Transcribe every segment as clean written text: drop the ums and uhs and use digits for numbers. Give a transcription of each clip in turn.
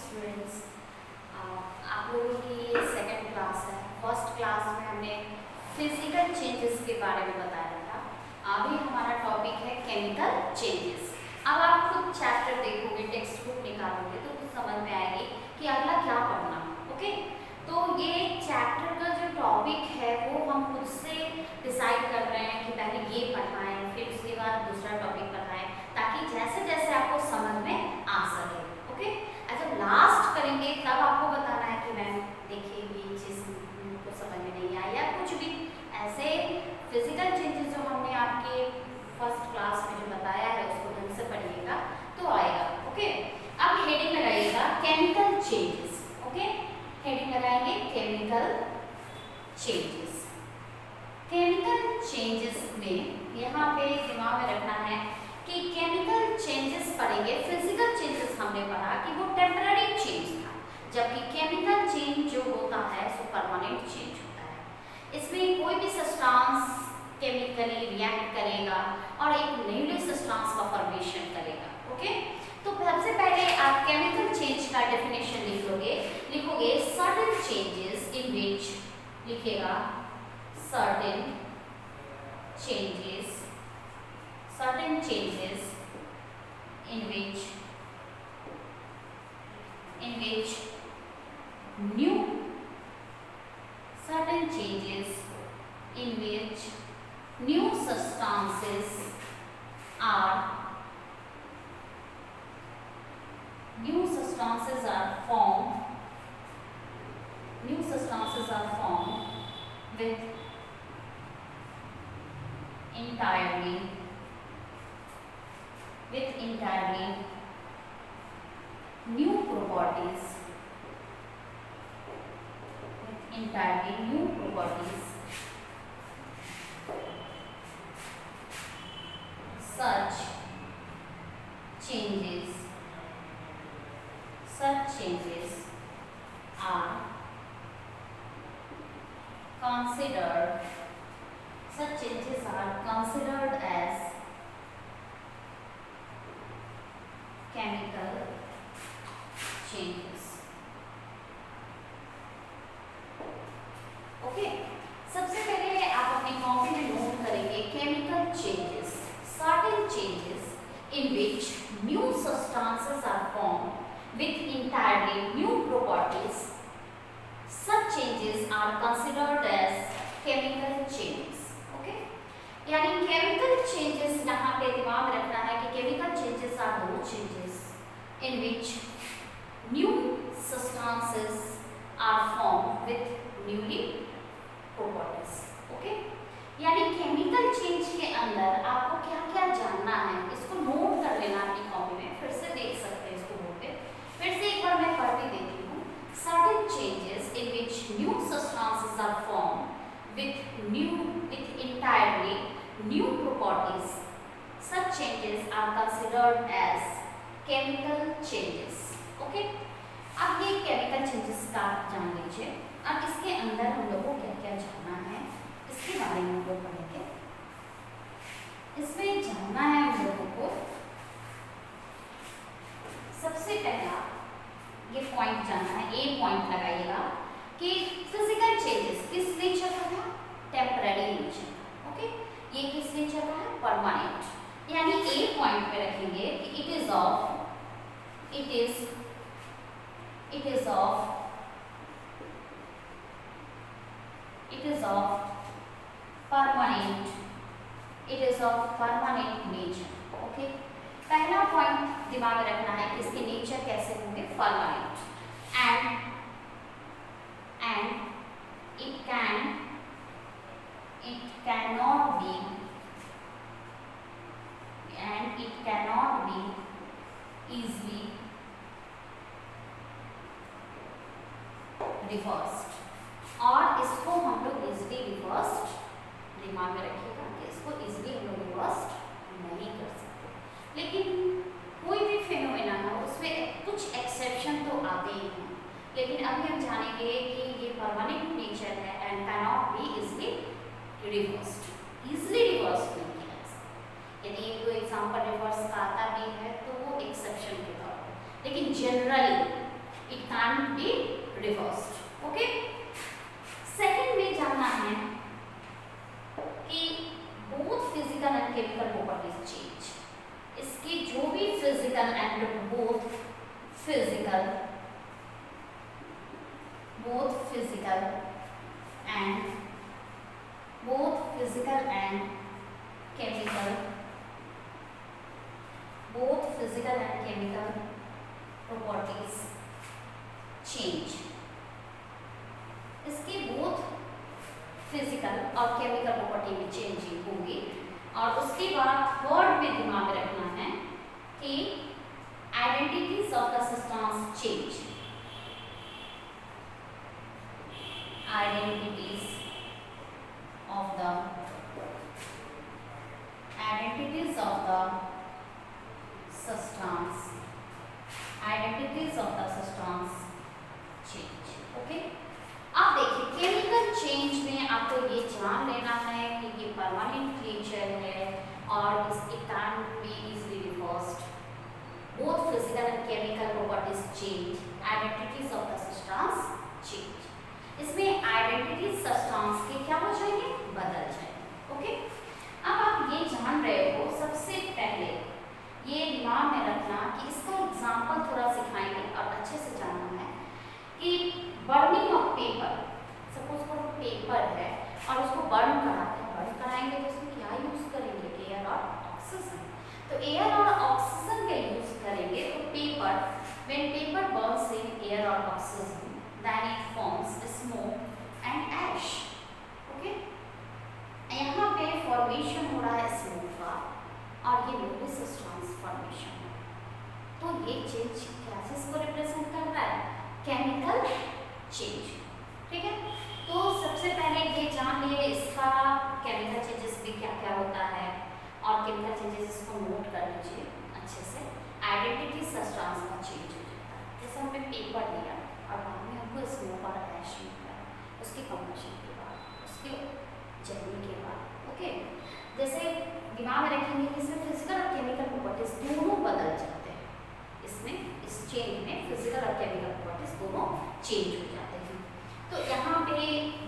Students, आप लोगों की ये सेकंड क्लास है। फर्स्ट क्लास में हमने फिजिकल चेंजेस के बारे में बताया था। अभी हमारा टॉपिक है केमिकल चेंजेस। अब आप खुद चैप्टर देखोगे, टेक्स्ट बुक निकालोगे तो कुछ समझ में आएगी कि अगला क्या पढ़ना। ओके, तो ये चैप्टर का जो टॉपिक है वो हम खुद से डिसाइड कर रहे हैं कि पहले ये पढ़ाएं, फिर उसके बाद दूसरा टॉपिक पढ़ाएं, ताकि जैसे जैसे आपको समझ में आ सके। ओके, जब लास्ट करेंगे तब आपको बताना है कि मैम देखिए ये चीज़ को समझ में नहीं आई या कुछ भी ऐसे फिजिकल चेंजेस जो हमने आपके फर्स्ट क्लास में जो बताया है उसको ढंग से पढ़िएगा तो आएगा। ओके, अब हेडिंग लगाइएगा केमिकल चेंजेस। ओके, हेडिंग लगाएंगे केमिकल चेंजेस। केमिकल चेंजेस में यहाँ पे दिमाग में रखना है कि केमिकल चेंजेस पढ़ेंगे। फिजिकल चेंजेस हमने पढ़ा कि वो टेम्पररी चेंज था, जबकि केमिकल चेंज जो होता है सो परमानेंट चेंज होता है। इसमें कोई भी सब्सटेंस केमिकली रिएक्ट करेगा और एक न्यूली सब्सटेंस का फॉर्मेशन करेगा। ओके, तो सबसे पहले आप केमिकल चेंज का डेफिनेशन लिखोगे सर्टेन चेंजेस इन विच, लिखेगा certain changes in which new substances are formed with entirely new properties, such changes are considered as chemical changes। Okay, सबसे पहले आप अपनी कॉपी में नोट करेंगे chemical changes, certain changes in which new substances are formed with entirely new properties, such changes are considered as chemical changes। Okay, यानी chemical changes यहाँ पे दिमाग में रखना है कि chemical changes are those changes in which new substances are formed with newly properties. Okay, यानी chemical change के अंदर आपको क्या क्या जानना है इसको नोट कर लेना अपनी कॉपी में, फिर से देख सकते हैं इसको बोर्ड पे। फिर से एक बार मैं पढ़ के देती हूँ। Certain changes in which new substances are formed with entirely new properties, such changes are considered as chemical changes। Okay, अब ये केमिकल चेंजेस का जान लीजिए। अब इसके अंदर हम लोग को क्या क्या जानना है इसके बारे में हम लोग पढ़ेंगे। इसमें जानना है हम लोगों को सबसे पहला ये पॉइंट जानना है, ए पॉइंट लगाइएगा कि फिजिकल चेंजेस किस नेचर का है, टेम्पररी नेचर। ओके, ये किस नेचर का है, परमानेंट। यानी ए पॉइंट पे रखेंगे कि it is of permanent nature. Okay, पहला पॉइंट दिमाग में रखना है कि इसके नेचर कैसे होंगे, permanent. and it cannot be easily reversed। और इसको हम लोग इजिली रिवर्स्ड, दिमाग में रखिएगा कि इसको इजिली हम लोग रिवर्स्ड नहीं कर सकते। लेकिन कोई भी फिनोमेना है उसमें कुछ एक्सेप्शन तो आते ही हैं, लेकिन अभी हम जानेंगे कि ये परमानेंट नेचर है and can not be easily reversed. Easily reverse नहीं किया जा सकता। यदि कोई एग्जाम्पल रिवर्स का आता भी है तो वो एक्सेप्शन के तौर पर, लेकिन generally can't be reversed. Okay. Second में जानना है कि both physical and chemical properties change. इसकी जो भी physical and both physical and chemical properties change. इसकी both physical और chemical property में चेंजिंग होगी। और उसके बाद थर्ड में दिमाग में रखना है कि identities of the substance change. Identities of the substance change. Okay. अब देखिए केमिकल चेंज में आपको ये जान लेना है कि ये परमानेंट नेचर है और इसके can be easily reversed. Both physical and chemical properties change, identities of the substance change. इसमें आइडेंटिटीज सब्सटेंस के क्या हो जाएंगे, बदल जाएंगे. ओके. अब आप ये जान रहे हो, सबसे पहले ये दिमाग में रखना कि इसका एग्जांपल थोड़ा सिखाएंगे और अच्छे से जानना है कि बर्निंग ऑफ पेपर. सपोज कोई पेपर है और उसको बर्न कराते हैं. बर्न कराएंगे तो उसमें क्या यूज करेंगे, एयर और ऑक्सीजन. तो एयर और ऑक्सीजन का यूज करेंगे तो paper, when paper burns in air और oxygen then it forms smoke and ash. Okay. यहाँ पे फॉर्मेशन हो रहा है स्मोक का और ये न्यूक्लियस ट्रांसफॉर्मेशन. तो ये चेंज क्या चीज को रिप्रेजेंट कर रहा है, केमिकल चेंज. ठीक है. तो सबसे पहले ये जान लिए इसका केमिकल चेंजेस भी क्या क्या होता है और केमिकल चेंजेस को नोट कर लीजिए अच्छे से. आइडेंटिटी सब्सटेंस का चेंज हो जाता है. जैसे हमने पेपर लिया और बाद में हमको स्मोक और ऐश मिला, उसके कंबशन के बाद, उसके जलने के बाद. ओके. जैसे दिमाग में रखेंगे कि इसमें फिजिकल और केमिकल प्रॉपर्टीज दोनों बदल जाते हैं. इसमें इस चेंज में फिजिकल और केमिकल प्रॉपर्टीज दोनों चेंज हो जाते हैं. तो यहाँ पे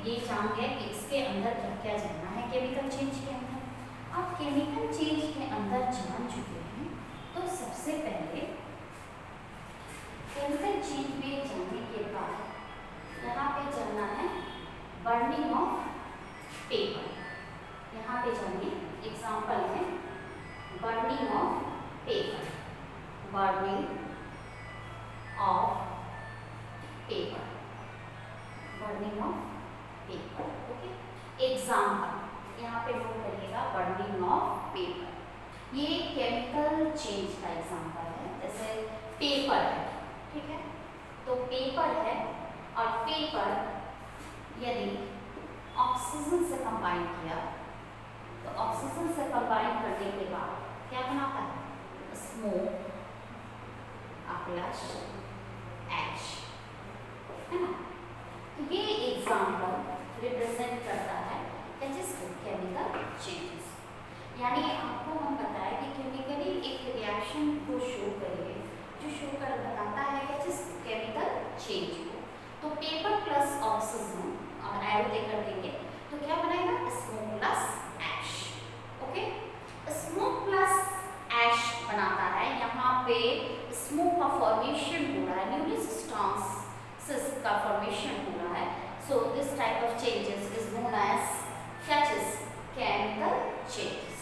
ये जान गए कि इसके अंदर क्या क्या जानना है केमिकल चेंज के अंदर. आप केमिकल चेंज के अंदर जान चुके हैं तो सबसे पहले केमिकल चेंज में जानने के बाद यहाँ पे जानना है बर्निंग ऑफ पेपर. यहाँ पे जानिए एग्जाम्पल है burning of paper. Burning of paper. Burning of paper. Okay. Example यहाँ पे नोट करिएगा बर्निंग ऑफ पेपर. ये केमिकल चेंज का एग्जाम्पल है. जैसे पेपर है, ठीक है. तो पेपर है और पेपर यदि ऑक्सीजन से कंबाइन किया तो ऑक्सीजन से कंबाइन करने के बाद क्या बनाता है, स्मोक प्लस एच, है ना. तो ये एग्जाम्पल रिप्रेजेंट करता है केमिकल चेंजेस. यानी आपको हम बताएं कि केमिकली एक रिएक्शन को शो करिए जो शो कर बताता है केमिकल चेंज को. तो पेपर प्लस ऑक्सीजन और एरो देकर देंगे तो क्या बनेगा, स्मोक प्लस ऐश. ओके. स्मोक प्लस ऐश बनाता है. यहाँ पे स्मोक का फॉर्मेशन हो रहा है, न्यूक्लियस सब्सटेंसेस का फॉर्मेशन हो रहा है. So this type of changes is known as chemical changes.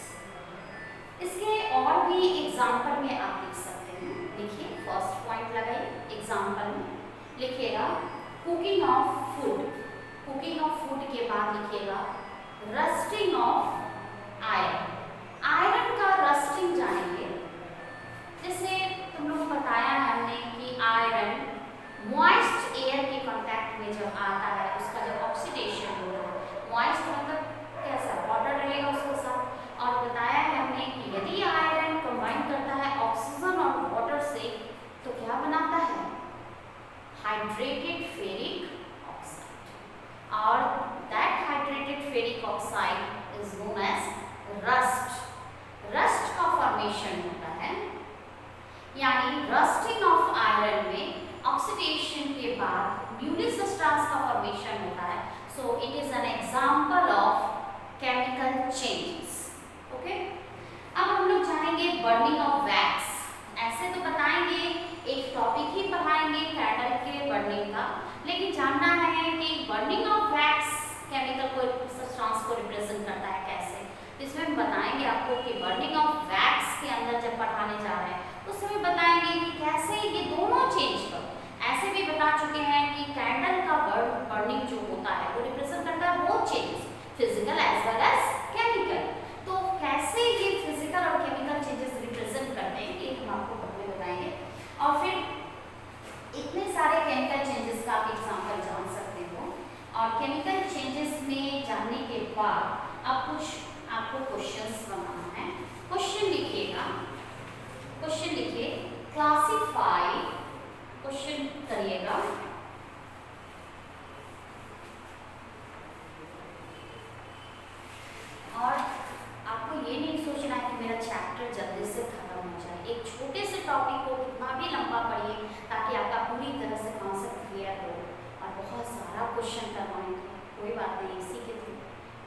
इसके और भी एग्जाम्पल में आप लिख सकते हैं. देखिए फर्स्ट पॉइंट लगाइए. एग्जाम्पल में लिखिएगा cooking of food. Cooking of food के बाद लिखिएगा रस्टिंग ऑफ आयरन. आयरन का रस्टिंग जानेंगे. जैसे तुम लोग बताया है हमने कि आयरन मॉइस्ट एयर के कांटेक्ट में जब आता है उसका जब ऑक्सीडेशन हो रहा है, मॉइस्ट मतलब कैसा, वाटर रहेगा उसके साथ. और बताया है हमने कि यदि आयरन कंबाइन करता है ऑक्सीजन और वाटर से तो क्या बनाता है, हाइड्रेटेड फेरिक ऑक्साइड. और that hydrated ferric oxide is known as rust. Rust का फॉर्मेशन होता है. यानी रस्टिंग ऑफ आयरन में ऑक्सीडेशन के के बाद न्यूली सब्सटेंस का फॉर्मेशन होता है। So it is an example of chemical changes. Okay, अब हम लोग जानेंगे बर्निंग ऑफ वैक्स। ऐसे तो बताएंगे, एक टॉपिक ही पढ़ाएंगे कैंडल के बर्निंग का, लेकिन जानना है कि बर्निंग ऑफ वैक्स केमिकल को सब्सटेंस को रिप्रेजेंट करता है कैसे। इसमें हम बताएंगे आपको कि बर्निंग ऑफ वैक्स के अंदर जब पढ़ाने जा रहे हैं उस समय बताएंगे कि कैसे ये दोनों चेंज कर। ऐसे भी बता चुके हैं कि कैंडल का बर्निंग जो होता है वो रिप्रेजेंट करता है वो changes, physical as well as chemical. तो कैसे ये फिजिकल और केमिकल चेंजेस रिप्रेजेंट करते हैं ये हम आपको पहले बताएंगे, और फिर इतने सारे केमिकल चेंजेस का आप एग्जाम्पल जान सकते हो। और केमिकल चेंजेस में जानने के बाद अब कुछ आपको क्वेश्चंस बनाना है। क्वेश्चन लिखिएगा, क्वेश्चन लिखिए क्लासिफाई, क्वेश्चन करिएगा और आपको ये नहीं सोचना है कि मेरा चैप्टर जल्दी से खत्म हो जाए। एक छोटे से टॉपिक को कितना भी लंबा पढ़िए ताकि आपका पूरी तरह से कॉन्सेप्ट क्लियर हो। और बहुत सारा क्वेश्चन करवाएंगे, कोई बात नहीं, इसी के थ्रू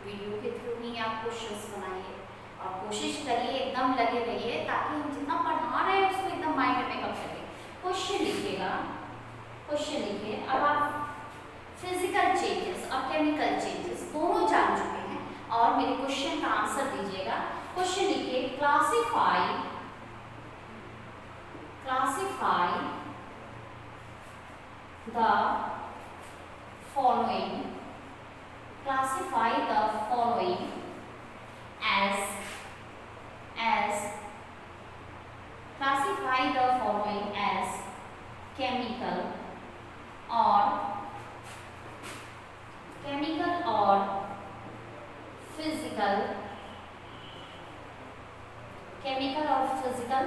वीडियो के थ्रू ही आप क्वेश्चंस बनाइए और कोशिश करिए एकदम लगे रहिए ताकि हम जितना पढ़ा रहे हैं उसको एकदम माइंड में मेकअप करिए। क्वेश्चन लिखिएगा, क्वेश्चन लिखिए। अब आप फिजिकल चेंजेस और केमिकल चेंजेस दोनों जान चुके हैं और मेरे क्वेश्चन का आंसर दीजिएगा। क्वेश्चन लिखिए classify, classify the following, classify the following as classify the following as chemical or physical, chemical or physical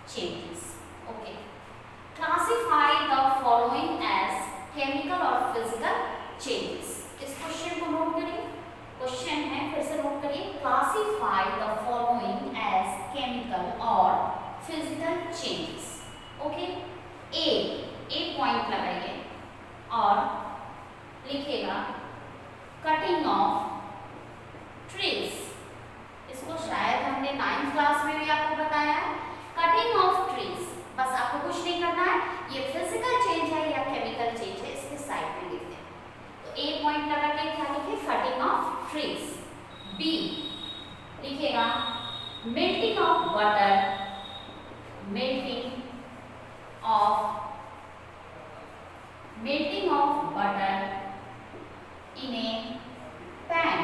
changes। okay, classify the following as chemical or physical changes। इस question को note करिए, question है फिर से note करिए, classify the following as chemical और physical changes. Okay, A point लगाइए और लिखिएगा कटिंग ऑफ ट्रीज। इसको शायद हमने 9th क्लास में भी आपको बताया है। कटिंग ऑफ ट्रीज, बस आपको कुछ नहीं करना है, ये फिजिकल चेंज है या केमिकल चेंज है इसके साइड में लिख दें। ए पॉइंट लगा के क्या लिखे, कटिंग ऑफ ट्रीज। बी लिखिएगा melting of butter, melting of butter in a pan,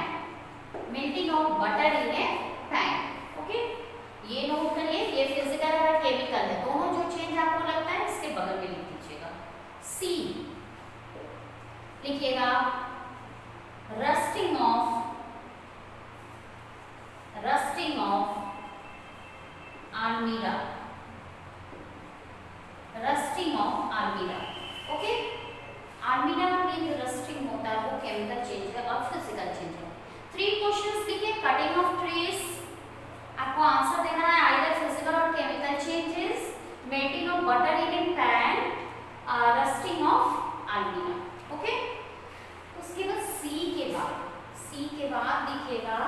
melting of butter in a pan. Okay, ये नोट करिए, ये फिजिकल और केमिकल है, दोनों जो चेंज आपको लगता है इसके बगल में लिख दीजिएगा। सी लिखिएगा rusting of almirah, rusting of almirah. Okay, almirah में जो रस्टिंग होता है वो केमिकल चेंज है और फिजिकल चेंज है। 3 क्वेश्चंस लिखिए, कटिंग ऑफ ट्रीज आपको आंसर देना है आइदर फिजिकल और chemical changes, melting of butter in a pan, rusting of almirah. Okay, उसके बाद सी के बाद लिखिएगा,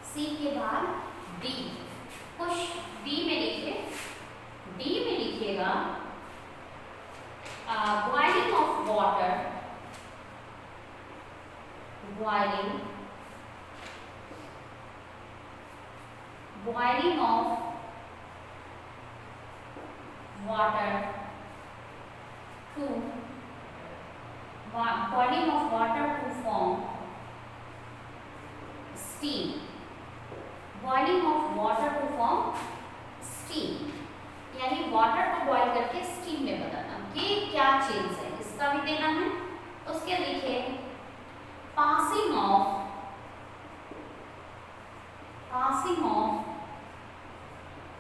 सी के बाद डी। कुछ डी में लिखिएगा boiling of water, boiling of water to boiling of water to form steam, boiling of water to form steam, यानी वाटर को बॉईल करके स्टीम में बदलना। ये क्या चेंज है इसका भी देना है। उसके लिखिए passing of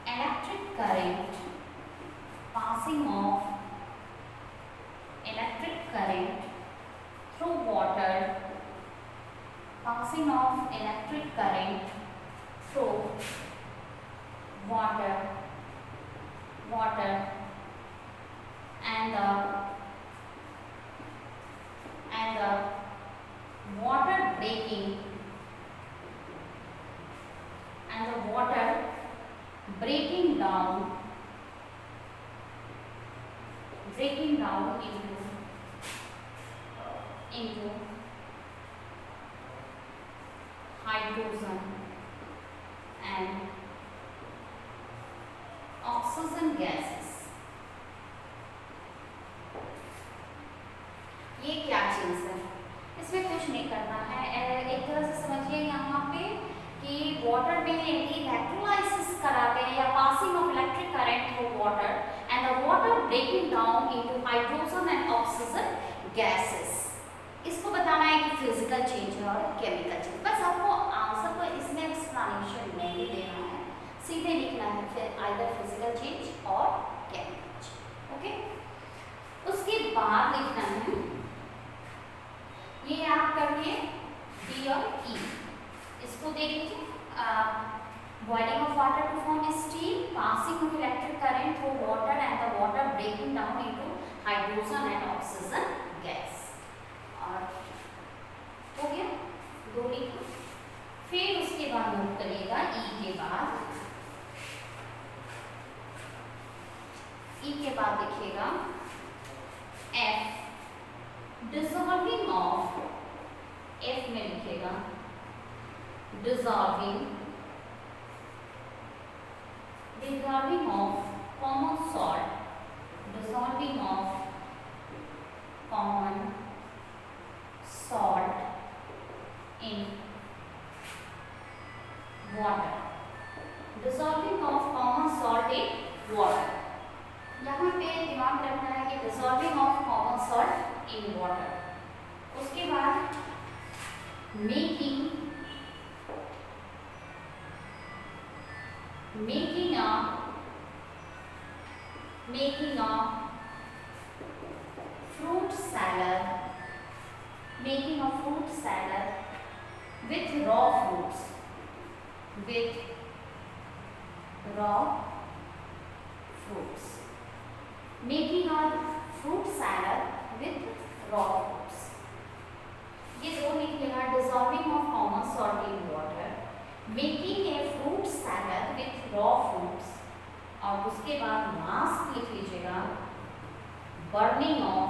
electric current, passing of electric current through water, passing of electric current through water water and the water breaking down into hydrogen and oxygen gases. ये क्या चीज है? इसमें कुछ नहीं करना है, एक तरह से समझिए यहाँ पे कि वाटर में इलेक्ट्रोलाइसिस कराते हैं या passing of electric current through water and the water breaking down into hydrogen and oxygen gases. इसको बताना है कि फिजिकल चेंज है और केमिकल चेंज। बस आपको आंसर को इसमें एक्सप्लेनेशन नहीं देना है, सीधे लिखना है फिर आइदर फिजिकल चेंज और केमिकल चेंज। ओके, उसके बाद लिखना है ये आप करिए डी और ई। इसको देख लीजिए, boiling of water to form steam, passing of electric current through water and the water breaking down into hydrogen and oxygen gas. और हो गया दो लिखा। फिर उसके बाद नोट करिएगा ई के बाद लिखिएगा एफ, डिसॉल्विंग ऑफ, एफ में लिखिएगा dissolving of common salt, dissolving of common salt in water, dissolving of common salt in water। यहाँ पे दिमाग रखना है कि dissolving of common salt in water। उसके बाद making a fruit salad, making a fruit salad with raw fruits, making a fruit salad with raw fruits। ये दो लिखिएगा, dissolving of common salt in water, making a fruit salad with raw fruits। और उसके बाद last लिख लीजिएगा burning of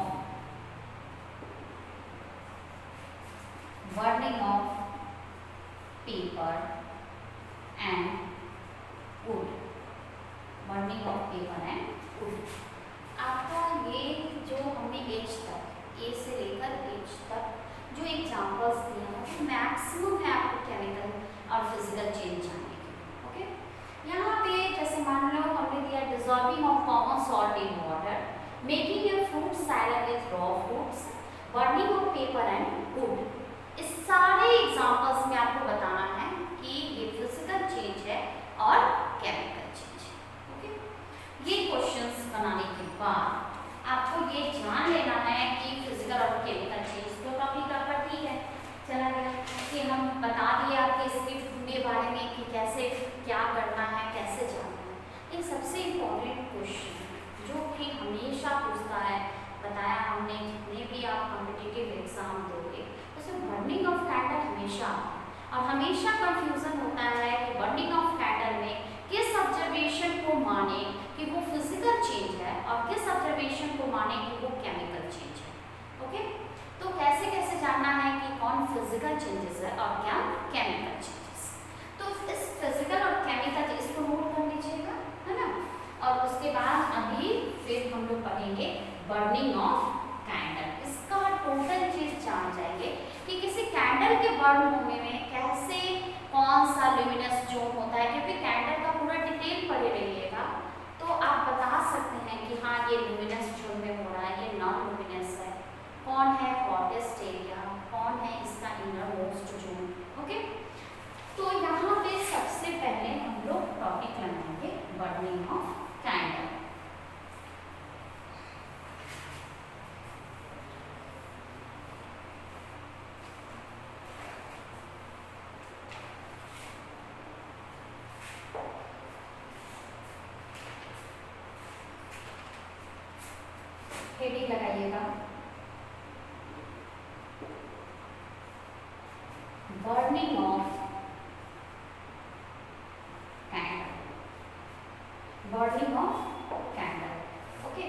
paper and wood, burning of paper and wood। आपका ये जो हमने एच तक, ए से लेकर एच तक जो एग्जाम्पल्स दिए हैं वो मैक्सिमम है आपको केमिकल और फिजिकल चेंज जानने के। ओके, यहाँ पे जैसे मान लो हमने दिया dissolving of common salt in water, making a fruit salad with raw fruits, burning of paper and would. इस सारे एग्जाम्पल्स में आपको बताना है कि ये फिजिकल चेंज है और केमिकल चेंज है। ओके, ये क्वेश्चंस बनाने के बाद आपको ये जान लेना है कि फिजिकल और केमिकल चेंज तो टॉपिक आपका ठीक है चला गया कि हम बता दिए आपके इसके पूरे बारे में कि कैसे क्या करना है, कैसे जानना है। एक सबसे इम्पोर्टेंट क्वेश्चन जो कि हमेशा पूछता है, बताया हमने जितने भी आप कॉम्पिटिटिव एग्जाम दोगे उसमें बर्निंग ऑफ कैंडल हमेशा आता है और हमेशा कंफ्यूजन होता है कि बर्निंग ऑफ कैंडल में किस ऑब्जर्वेशन को माने कि वो फिजिकल चेंज है और किस ऑब्जर्वेशन को माने कि वो केमिकल चेंज है। ओके, तो कैसे कैसे जानना है कि कौन फिजिकल चेंजेस है और क्या केमिकल चेंजेस। तो इस फिजिकल और केमिकल इसको नोट कर लीजिएगा, है ना। और उसके बाद अभी फिर हम लोग पढ़ेंगे बर्निंग ऑफ कैंडल। इसका टोटल चीज जान जाएंगे कि किसी कैंडल के बर्न होने में कैसे कौन सा ल्यूमिनस जोन होता है, क्योंकि कैंडल का पूरा डिटेल पढ़े रहिएगा तो आप बता सकते हैं कि हाँ ये ल्यूमिनस जोन में हो रहा है, ये नॉन ल्यूमिनस है, कौन है हॉटेस्ट एरिया, कौन है इसका इनर मोस्ट जोन। ओके, तो यहाँ पे सबसे पहले हम लोग टॉपिक लगाएंगे बर्निंग ऑफ कैंडल। हेडिंग लगाइएगा, burning of candle, burning of candle. Okay,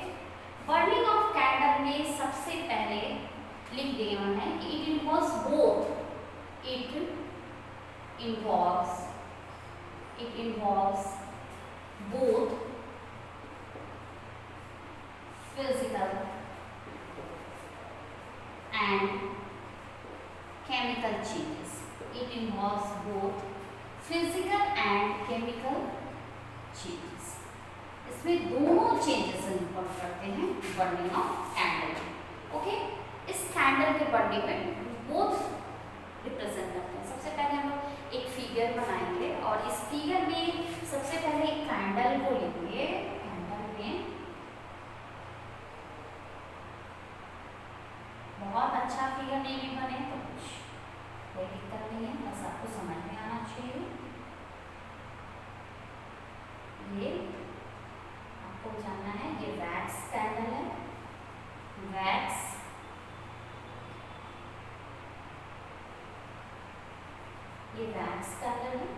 burning of candle में सबसे पहले लिख दिया है कि it involves both, it involves both physical and chemical changes. It involves both physical and chemical changes. इसमें दोनों चेंजेस इन्वॉल्व करते हैं बर्निंग ऑफ कैंडल। ओके, इस कैंडल के बर्निंग में बोथ रिप्रेजेंट करते हैं। सबसे पहले हम लोग एक फिगर बनाएंगे और इस फिगर में सबसे पहले एक कैंडल को लेंगे। कैंडल में बहुत अच्छा फिगर नहीं भी बने तो कुछ कोई दिक्कत नहीं है, बस आपको समझ में आना चाहिए। ये आपको जानना है, ये वैक्स कैंडल है, वैक्स ये वैक्स कैंडल है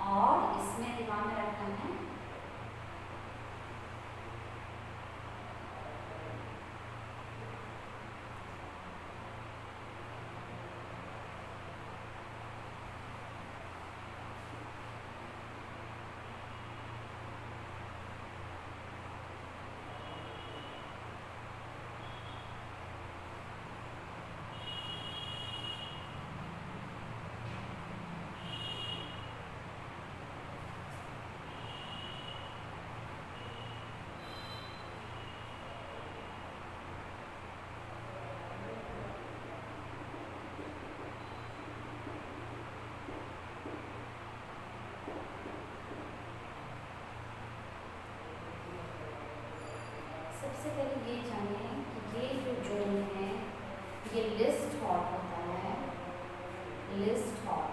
और इसमें दिमाग में रखना है सबसे पहले ये जानिए कि ये जो जोन है ये लिस्ट हॉट होता है, लिस्ट हॉट।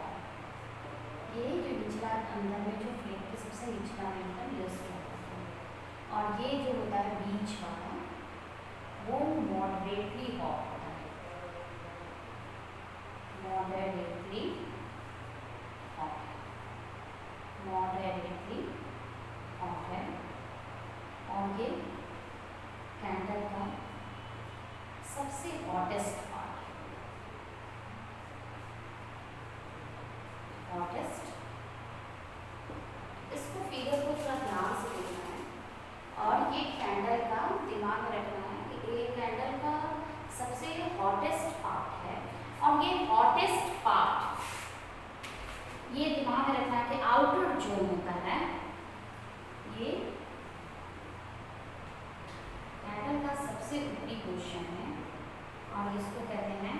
ये जो निचला अंदर में जो फ्लेट के सबसे निचला है लिस्ट हॉट होता है और ये जो होता है बीच वाला वो मॉडरेटली हॉट होता है, मॉडरेटली हॉट, मॉडरेटली हॉट है। और ये कैंडल का सबसे हॉटेस्ट पार्ट है, हॉटेस्ट। इसको फिगर को थोड़ा ध्यान से देखना है और ये कैंडल का दिमाग में रखना है कि ये कैंडल का सबसे हॉटेस्ट पार्ट है और ये हॉटेस्ट पार्ट ये दिमाग में रखना है कि आउटर जोन होता है, ये कैंडल का सबसे ऊपरी पोर्शन है और इसको कहते हैं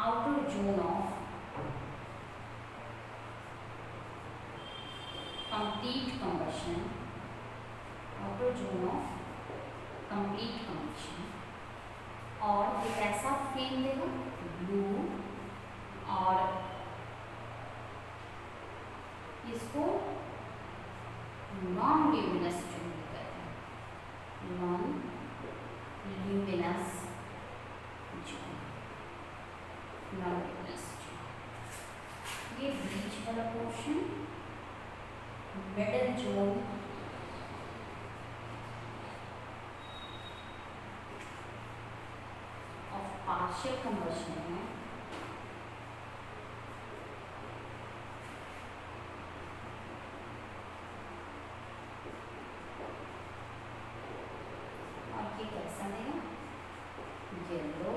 outer zone of complete combustion, outer zone of complete combustion. और एक ऐसा फ्लेम देगा ब्लू और इसको नॉन ल्यूमिनस जोन कहते हैं, non luminous zone, non luminous zone. ये बीच वाला portion, middle zone of partial combustion है। और ये कैसा देगा येलो,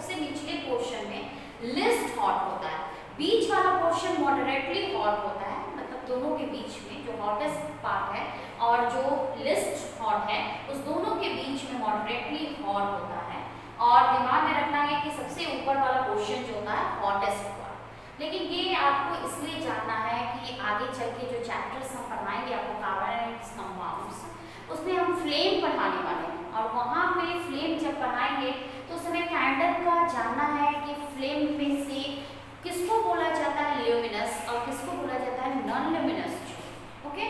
सबसे निचले पोर्शन में लिस्ट हॉट होता है, बीच वाला पोर्शन मॉडरेटली हॉट होता है, मतलब दोनों के बीच में जो हॉटेस्ट पार्ट है और जो लिस्ट हॉट है उस दोनों के बीच में मॉडरेटली हॉट होता है। और दिमाग में रखना है कि सबसे ऊपर वाला पोर्शन जो होता है हॉटेस्ट हुआ। लेकिन ये आपको इसलिए जानना है कि आगे चल के जो चैप्टर्स हम पढ़ाएंगे आपको कार्बन एंड कंपाउंड्स, उसमें हम फ्लेम पढ़ाने वाले हैं और वहाँ पे फ्लेम जब पढ़ाएंगे तो उस समय कैंडल का जानना है कि फ्लेम में से किसको बोला जाता है ल्यूमिनस और किसको बोला जाता है नॉन ल्यूमिनस जोन। ओके,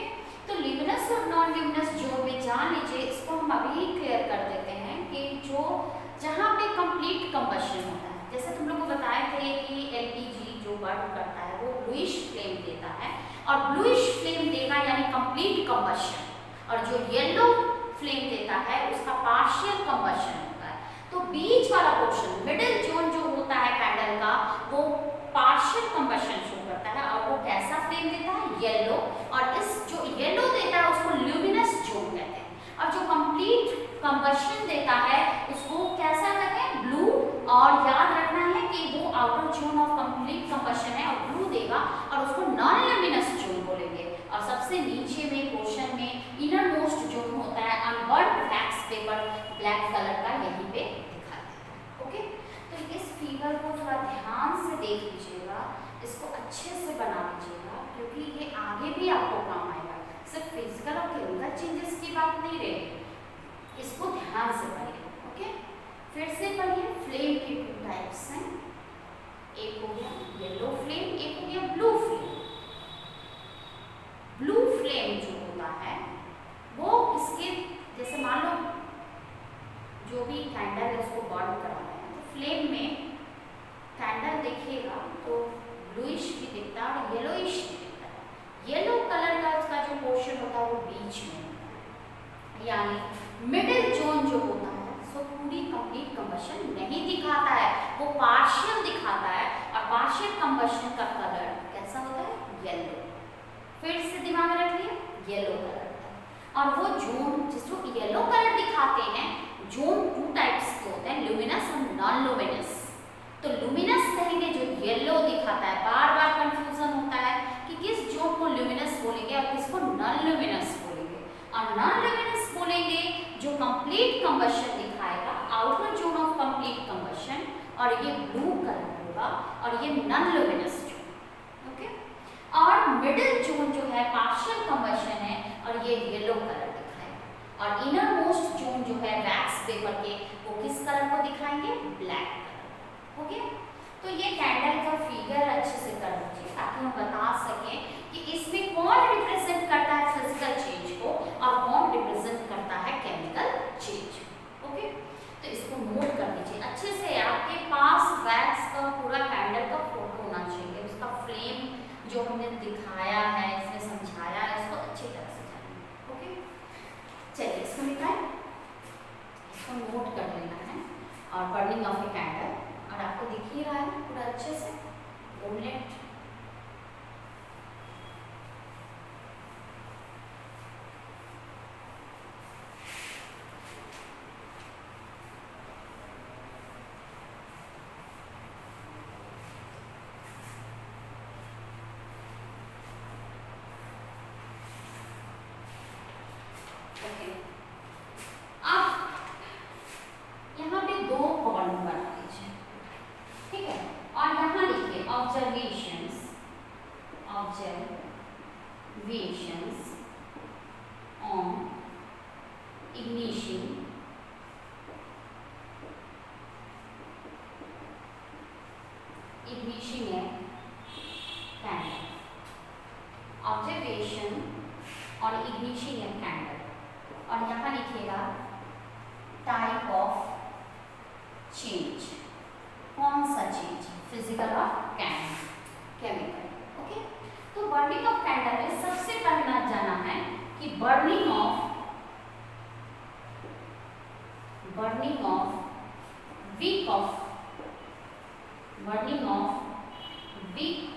तो ल्यूमिनस और नॉन ल्यूमिनस जोन में जान लीजिए, इसको हम अभी क्लियर कर देते हैं कि जो जहाँ पे कंप्लीट कंबशन होता है, जैसे तुम लोग को बताए थे कि एलपीजी जो बर्न करता है वो ब्लूइश फ्लेम देता है और ब्लूइश फ्लेम देगा यानी कंप्लीट कंबशन, और जो येलो फ्लेम देता है उसका पार्शियल कंबशन होता है। तो बीच वाला पोर्शन मिडिल जोन जो होता है कैंडल का वो पार्शियल कंबशन शो करता है और वो कैसा फ्लेम देता है येलो, और इस जो येलो देता है उसको ल्यूमिनस जोन कहते हैं, और जो कंप्लीट कंबशन देता है उसको कैसा कहते हैं ब्लू। और याद रखना है कि वो outer zone of complete combustion है और ब्लू देगा और उसको नॉन ल्यूमिनस जोन बोलेंगे। और सबसे नीचे में पोर्शन में इनर मोस्ट जोन होता है unburned wax pepper black colour का, यहीं पे दिखा देता है। ओके, तो इस फिगर को थोड़ा ध्यान से देख लीजिएगा, इसको अच्छे से बना लीजिएगा क्योंकि ये आगे भी आपको काम आएगा, सिर्फ फिजिकल और केमिकल चेंजेस की बात नहीं रहेगी, इसको ध्यान से पढ़िए। ओके, फिर से पढ़िए। फ्लेम के टू टाइप्स हैं, एक हो गया येलो फ्लेम, एक हो गया ब्लू फ्लेम। ब्लू फ्लेम जो होता है वो इसके जैसे मान लो जो भी कैंडल है उसको बर्न कराना है तो फ्लेम में कैंडल देखिएगा तो ब्लूइश भी दिखता है और येलोइश भी दिखता है। येलो कलर का उसका जो पोर्शन होता है वो बीच में होता है, यानी मिडिल जोन जो होता है सो पूरी कंप्लीट कंबशन नहीं दिखाता है, वो पार्शियल दिखाता है, और पार्शियल कंबशन का कलर कैसा होता है येलो। फिर से दिमाग में रख लिया येलो कलर, और वो जोन जिसको येलो कलर दिखाते हैं जोन टू टाइप्स के होते हैं, ल्यूमिनस और नॉन ल्यूमिनस। तो ल्यूमिनस कहेंगे जो येलो दिखाता है, बार बार कंफ्यूजन होता है कि किस जोन को ल्यूमिनस बोलेंगे और किसको नॉन ल्यूमिनस बोलेंगे। और नॉन ल्यूमिनस बोलेंगे जो कंप्लीट कंबशन दिखाएगा, outer zone of complete combustion, और ये ब्लू कलर होगा और ये नॉन ल्यूमिनस जोन। ओके, और मिडिल जोन जो है पार्शियल कंबशन है और ये येलो कलर दिखाएगा, और इनर मोस्ट जोन जो है वैक्स पेपर के वो किस कलर को दिखाएंगे ब्लैक कलर। ओके, तो ये कैंडल का फिगर अच्छे से कर लीजिए ताकि हम बता सकें कि इसमें कौन रिप्रेजेंट करता है फिजिकल चेंज को और कौन रिप्रेजेंट करता है केमिकल चेंज। ओके, तो इसको नोट कर लीजिए अच्छे से, आपके पास वैक्स का पूरा कैंडल का फोटो होना चाहिए, उसका फ्लेम जो हमने दिखाया है इसमें समझाया है इसको अच्छी तरह से जानिए। ओके, चलिए इसको निकालें, इसको नोट कर लेना है। और बर्निंग ऑफ ए कैंडल, और आपको दिख ही रहा है पूरा अच्छे से 2 मिनट। ओके, अब यहाँ पे 2 कॉलम बना लीजिए, ठीक है, और यहाँ लिखिए ऑब्जर्वेशंस ऑन इग्निशन है कैंडल, ऑब्जर्वेशन ऑन इग्निशन है कैंडल, और यहाँ लिखिएगा टाइप ऑफ चेंज, कौन सा चेंज, फिजिकल और केमिकल। ओके, तो बर्निंग ऑफ कैंडल में सबसे पहला जाना है कि burning of wick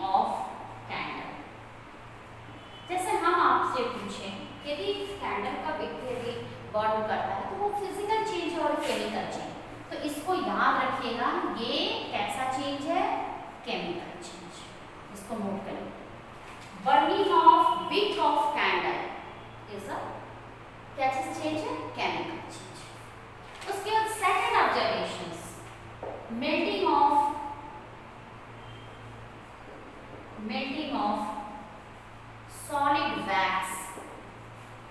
of candle. जैसे हम आपसे पूछें यदि कैंडल का विक यदि बर्न करता है तो वो फिजिकल चेंज और केमिकल चेंज, तो इसको याद रखिएगा, ये कैसा चेंज है? Chemical change. इसको नोट करें। Burning of wick of candle is a क्या चीज चेंज है? Chemical change. उसके बाद second observations, melting of solid wax,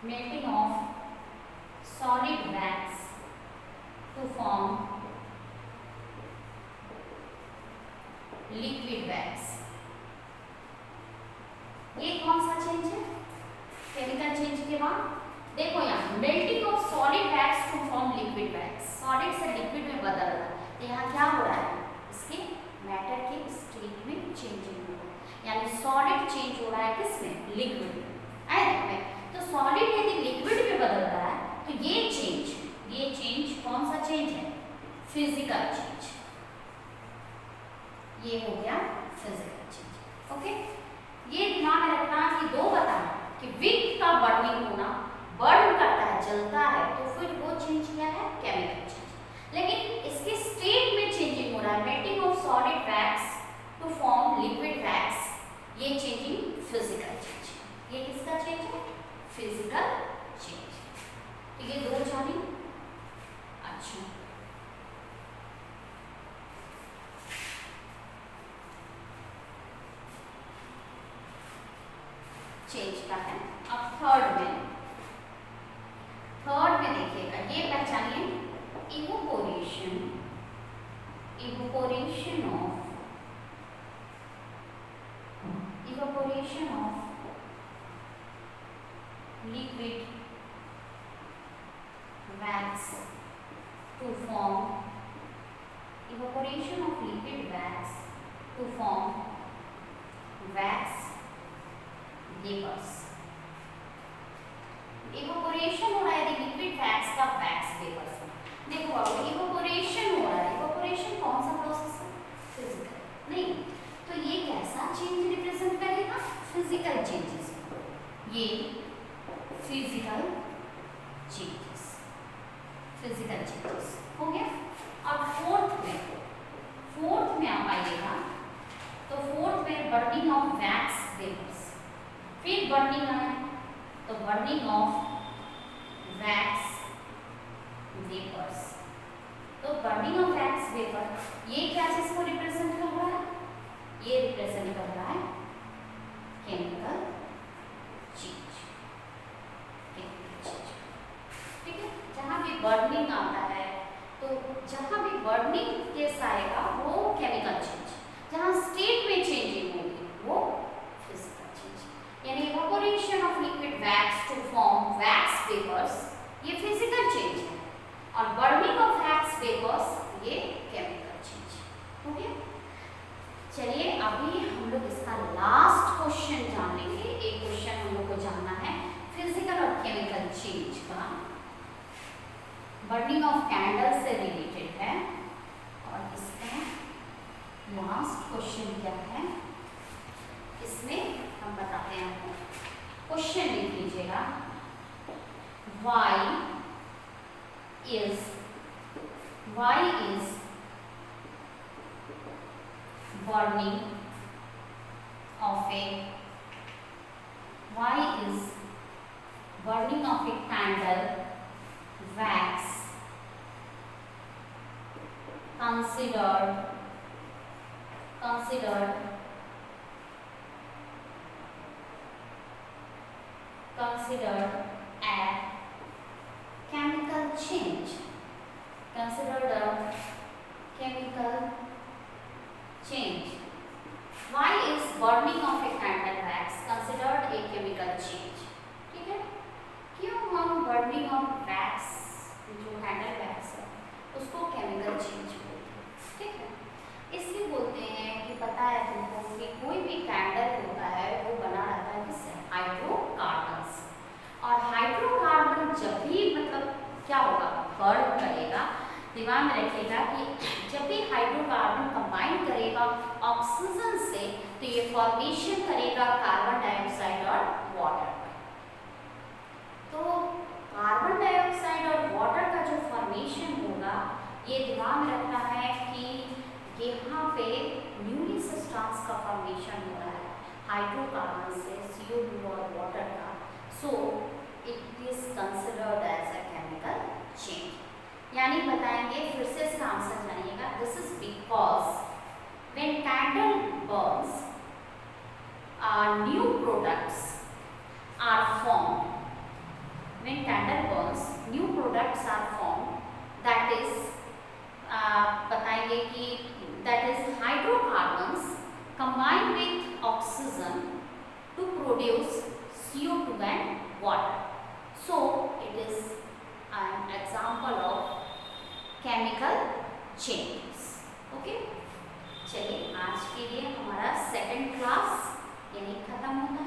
melting of solid wax to form liquid wax। ये कौन सा चेंज है? केमिकल चेंज के बाद देखो यहाँ melting of solid wax to form liquid wax, solid से लिक्विड में बदल रहा है। तो यहाँ क्या हो रहा है? इसके मैटर के स्टेट में चेंजिंग हो रहा है, यानी सॉलिड चेंज हो रहा है किसमें? लिक्विड में। आए तो सॉलिड यदि लिक्विड में बदल रहा है तो ये चेंज कौन सा चेंज है? Physical change. ये हो गया फिजिकल चेंज। ओके, ये ध्यान में रखना कि दो बताना कि विक का बर्निंग होना, बर्न करता है, जलता है, तो फिर वो चेंज क्या है? Chemical change. लेकिन इसके स्टेट में चेंजिंग हो रहा है, melting of solid wax to form liquid wax, ये चेंजिंग फिजिकल चेंज। ये किसका चेंज है? Physical change. तो ये दो जानी। अच्छा, चेंज का है। अब थर्ड में देखिएगा, ये पहचानिए, evaporation of liquid wax to form wax vapours. Evaporation हो रहा है लिक्विड वैक्स का वैक्स वेपर्स में। देखो बाबू, इवोपोरेशन हो रहा है। इवोपोरेशन कौन सा प्रोसेस है? फिजिकल। नहीं, तो ये कैसा चेंज रिप्रेजेंट करेगा? Physical changes. ये फिजिकल चेंजेस हो गया। अब फोर्थ में आप आइएगा, तो फोर्थ में बर्निंग ऑफ वैक्स वेपर्स। फिर बर्निंग आया तो बर्निंग ऑफ वैक्स वेपर्स। तो बर्निंग ऑफ वैक्स वेपर ये क्या चीज को रिप्रेजेंट कर रहा है? ये रिप्रेजेंट कर रहा है केमिकल चेंज। ठीक है, जहां भी बर्निंग आता है, तो जहां भी बर्निंग केस आएगा वो केमिकल चेंज, जहां स्टेट में चेंजिंग होगी वो फिजिकल चेंज। यानी evaporation of liquid wax to form wax vapours, ये फिजिकल चेंज है, और बर्निंग ऑफ वैक्स वेपर्स ये केमिकल चेंज। हो गया। चलिए अभी हम लोग इसका लास्ट क्वेश्चन जान लेंगे। एक क्वेश्चन हम लोग को जानना है फिजिकल और केमिकल चेंज का, बर्निंग ऑफ कैंडल से रिलेटेड है, और इसका लास्ट क्वेश्चन क्या है इसमें हम बताते हैं आपको। क्वेश्चन लिख लीजिएगा, why is burning of a candle wax considered a chemical change? Considered a chemical change. Why is burning of a candle wax considered a chemical change? ठीक है, क्यों हम बर्निंग ऑफ वैक्स, जो कैंडल वैक्स है, उसको chemical change बोलते हैं? ठीक है, इसलिए बोलते हैं कि पता है तुमको कि कोई भी कैंडल होता है वो बना रहता है किससे? हाइड्रोकार्बन से। और हाइड्रोकार्बन जब भी मतलब क्या होगा? बर्न करेगा। दिमाग में रखिएगा कि जब भी हाइड्रोकार्बन कंबाइन करेगा ऑक्सीजन से, तो ये फॉर्मेशन करेगा कार्बन डाइऑक्साइड और वाटर। तो कार्बन डाइऑक्साइड और वाटर का जो फॉर्मेशन होगा, ये दिमाग पे न्यूली सब्सटेंस का फॉर्मेशन हो रहा है हाइड्रोकार्बन से CO2 और वाटर का, so it is considered as a chemical change. यानी बताएंगे, फिर से इसका आंसर जानिएगा, this is because when candle burns new products are formed, when candle burns new products are formed, that is बताएंगे कि that is hydrocarbons combined with oxygen to produce CO2 and water, so it is an example of chemical changes. Okay, चलिए आज के लिए हमारा second class यही खत्म होता है।